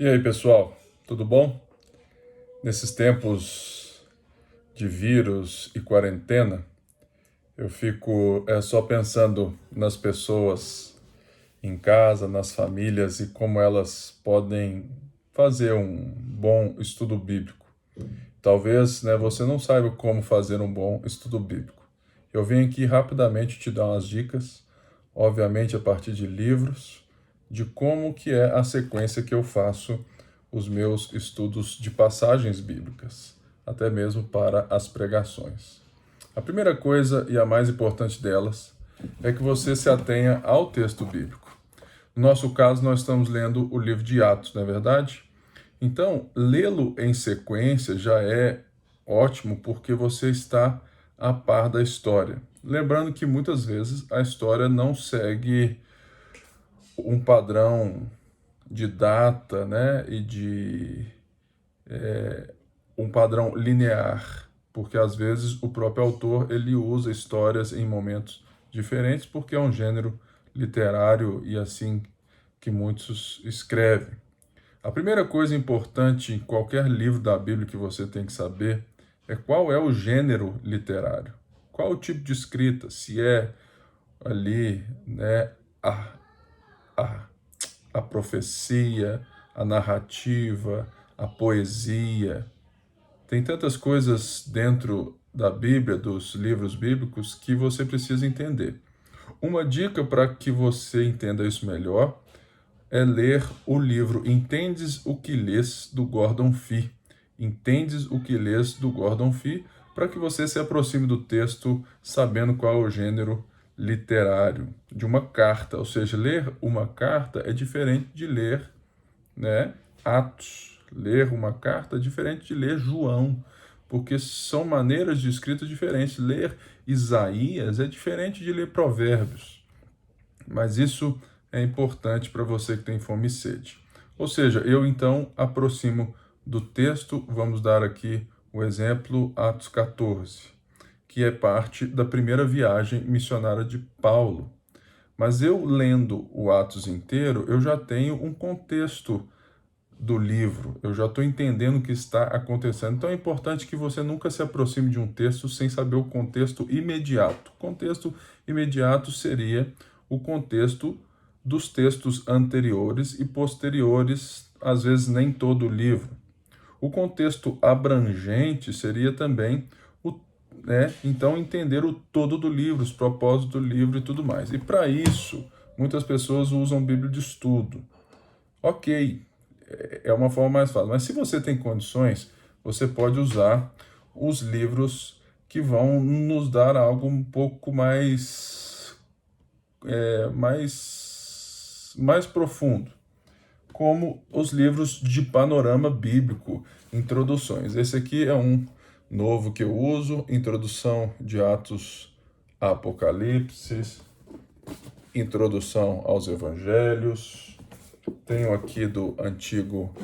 E aí, pessoal, tudo bom? Nesses tempos de vírus e quarentena, eu fico só pensando nas pessoas em casa, nas famílias e como elas podem fazer um bom estudo bíblico. Talvez, você não saiba como fazer um bom estudo bíblico. Eu vim aqui rapidamente te dar umas dicas, obviamente a partir de livros, de como que é a sequência que eu faço os meus estudos de passagens bíblicas, até mesmo para as pregações. A primeira coisa e a mais importante delas é que você se atenha ao texto bíblico. No nosso caso, nós estamos lendo o livro de Atos, não é verdade? Então, lê-lo em sequência já é ótimo porque você está a par da história. Lembrando que muitas vezes a história não segue um padrão de data, né, e de um padrão linear, porque às vezes o próprio autor ele usa histórias em momentos diferentes porque é um gênero literário e assim que muitos escrevem. A primeira coisa importante em qualquer livro da Bíblia que você tem que saber é qual é o gênero literário, qual o tipo de escrita, se é ali, né, a, a, a profecia, a narrativa, a poesia. Tem tantas coisas dentro da Bíblia, dos livros bíblicos, que você precisa entender. Uma dica para que você entenda isso melhor é ler o livro Entendes o que Lês, do Gordon Fee. Entendes o que Lês, do Gordon Fee, para que você se aproxime do texto sabendo qual é o gênero literário de uma carta. Ou seja, ler uma carta é diferente de ler, né, Atos. Ler uma carta é diferente de ler João, porque são maneiras de escrita diferentes. Ler Isaías é diferente de ler Provérbios. Mas isso é importante para você que tem fome e sede. Ou seja, eu então aproximo do texto, vamos dar aqui o exemplo Atos 14, que é parte da primeira viagem missionária de Paulo. Mas eu lendo o Atos inteiro, eu já tenho um contexto do livro, eu já estou entendendo o que está acontecendo. Então é importante que você nunca se aproxime de um texto sem saber o contexto imediato. O contexto imediato seria o contexto dos textos anteriores e posteriores, às vezes nem todo o livro. O contexto abrangente seria também então entender o todo do livro, os propósitos do livro e tudo mais. E para isso, muitas pessoas usam Bíblia de estudo. Ok, é uma forma mais fácil. Mas se você tem condições, você pode usar os livros que vão nos dar algo um pouco mais profundo, como os livros de panorama bíblico, introduções. Esse aqui é um novo que eu uso, Introdução de Atos a Apocalipse, Introdução aos Evangelhos. Tenho aqui do Antigo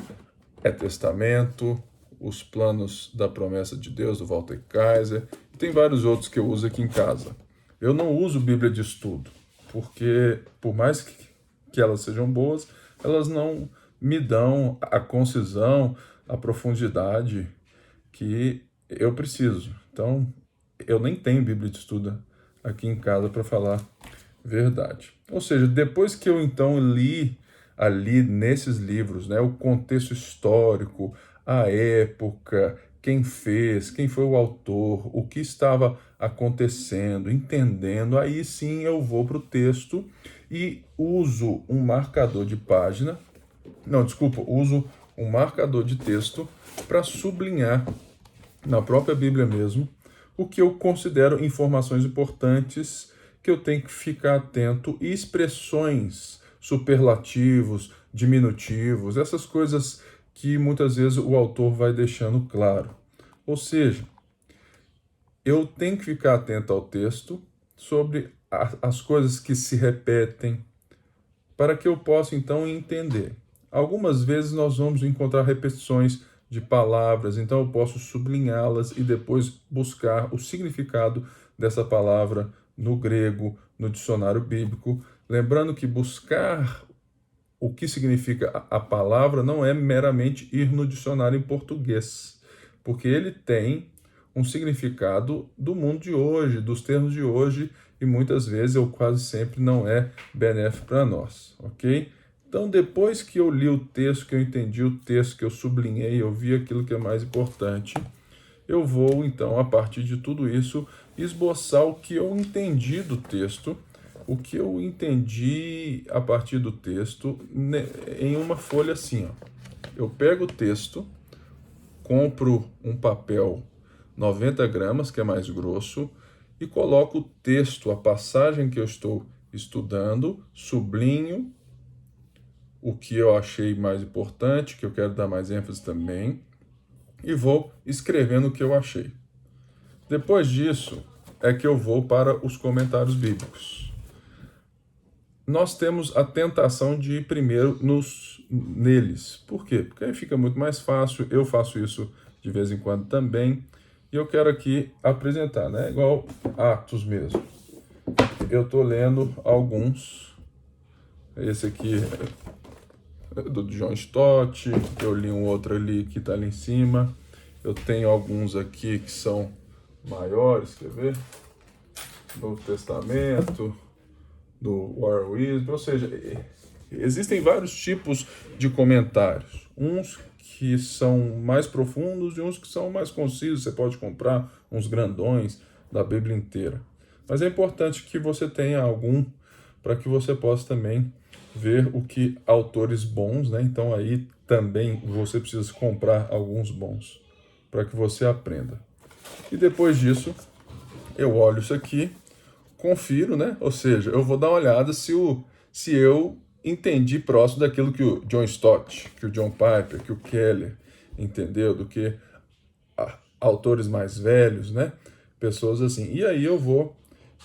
Testamento, Os Planos da Promessa de Deus, do Walter Kaiser. E tem vários outros que eu uso aqui em casa. Eu não uso Bíblia de estudo, porque por mais que elas sejam boas, elas não me dão a concisão, a profundidade que eu preciso. Então, eu nem tenho Bíblia de estudo aqui em casa para falar verdade. Ou seja, depois que eu então li ali nesses livros, né, o contexto histórico, a época, quem fez, quem foi o autor, o que estava acontecendo, entendendo, aí sim eu vou para o texto e uso um marcador de página, não, desculpa, uso um marcador de texto para sublinhar na própria Bíblia mesmo o que eu considero informações importantes que eu tenho que ficar atento, e expressões, superlativos, diminutivos, essas coisas que muitas vezes o autor vai deixando claro. Ou seja, eu tenho que ficar atento ao texto sobre as coisas que se repetem, para que eu possa então entender. Algumas vezes nós vamos encontrar repetições de palavras, então eu posso sublinhá-las e depois buscar o significado dessa palavra no grego, no dicionário bíblico. Lembrando que buscar o que significa a palavra não é meramente ir no dicionário em português, porque ele tem um significado do mundo de hoje, dos termos de hoje, e muitas vezes, ou quase sempre, não é benéfico para nós, ok? Então, depois que eu li o texto, que eu entendi o texto, que eu sublinhei, eu vi aquilo que é mais importante, eu vou, então, a partir de tudo isso, esboçar o que eu entendi do texto, o que eu entendi a partir do texto, em uma folha assim, ó. Eu pego o texto, compro um papel 90 gramas, que é mais grosso, e coloco o texto, a passagem que eu estou estudando, sublinho o que eu achei mais importante, que eu quero dar mais ênfase também, e vou escrevendo o que eu achei. Depois disso, é que eu vou para os comentários bíblicos. Nós temos a tentação de ir primeiro neles. Por quê? Porque aí fica muito mais fácil, eu faço isso de vez em quando também, e eu quero aqui apresentar, né? Igual Atos mesmo. Eu estou lendo alguns, esse aqui é do John Stott, eu li um outro ali que está ali em cima, eu tenho alguns aqui que são maiores, quer ver? Novo Testamento, do Warren Wiersbe, ou seja, existem vários tipos de comentários, uns que são mais profundos e uns que são mais concisos, você pode comprar uns grandões da Bíblia inteira. Mas é importante que você tenha algum para que você possa também ver o que autores bons, né? Então aí também você precisa comprar alguns bons para que você aprenda. E depois disso, eu olho isso aqui, confiro, né? Ou seja, eu vou dar uma olhada se eu entendi próximo daquilo que o John Stott, que o John Piper, que o Keller entendeu, do que autores mais velhos, né? Pessoas assim. E aí eu vou,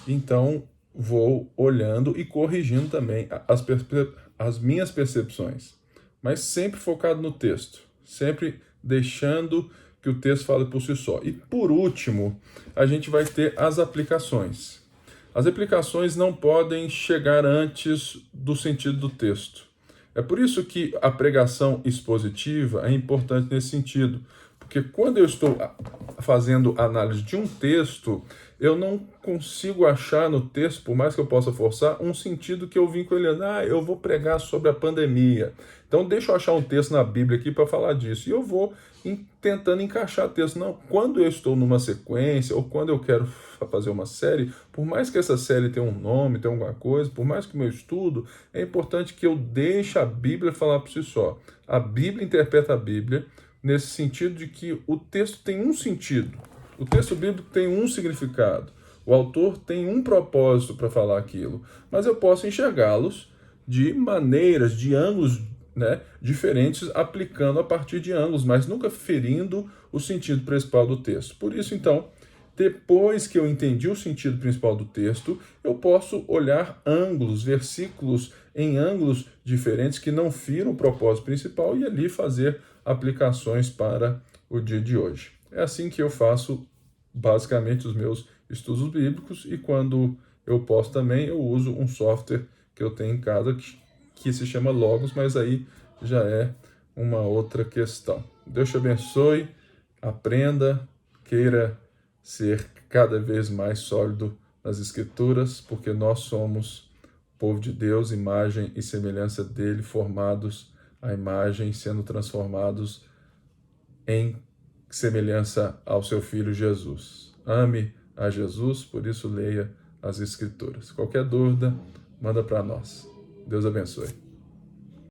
então, vou olhando e corrigindo também as minhas percepções, mas sempre focado no texto, sempre deixando que o texto fale por si só. E por último, a gente vai ter as aplicações. As aplicações não podem chegar antes do sentido do texto. É por isso que a pregação expositiva é importante nesse sentido, porque quando eu estou fazendo análise de um texto, eu não consigo achar no texto, por mais que eu possa forçar, um sentido que eu vim com ele. Eu vou pregar sobre a pandemia. Então deixa eu achar um texto na Bíblia aqui para falar disso. E eu vou tentando encaixar texto. Não, quando eu estou numa sequência, ou quando eu quero fazer uma série, por mais que essa série tenha um nome, tenha alguma coisa, por mais que o meu estudo, é importante que eu deixe a Bíblia falar por si só. A Bíblia interpreta a Bíblia nesse sentido de que o texto tem um sentido. O texto bíblico tem um significado. O autor tem um propósito para falar aquilo. Mas eu posso enxergá-los de maneiras, de ângulos, né, diferentes, aplicando a partir de ângulos, mas nunca ferindo o sentido principal do texto. Por isso, então, depois que eu entendi o sentido principal do texto, eu posso olhar ângulos, versículos em ângulos diferentes que não firam o propósito principal e ali fazer aplicações para o dia de hoje. É assim que eu faço basicamente os meus estudos bíblicos, e quando eu posso também, eu uso um software que eu tenho em casa que se chama Logos, mas aí já é uma outra questão. Deus te abençoe, aprenda, queira ser cada vez mais sólido nas Escrituras, porque nós somos povo de Deus, imagem e semelhança dele, formados à imagem, sendo transformados em semelhança ao seu Filho Jesus. Ame a Jesus, por isso leia as Escrituras. Qualquer dúvida, manda para nós. Deus abençoe.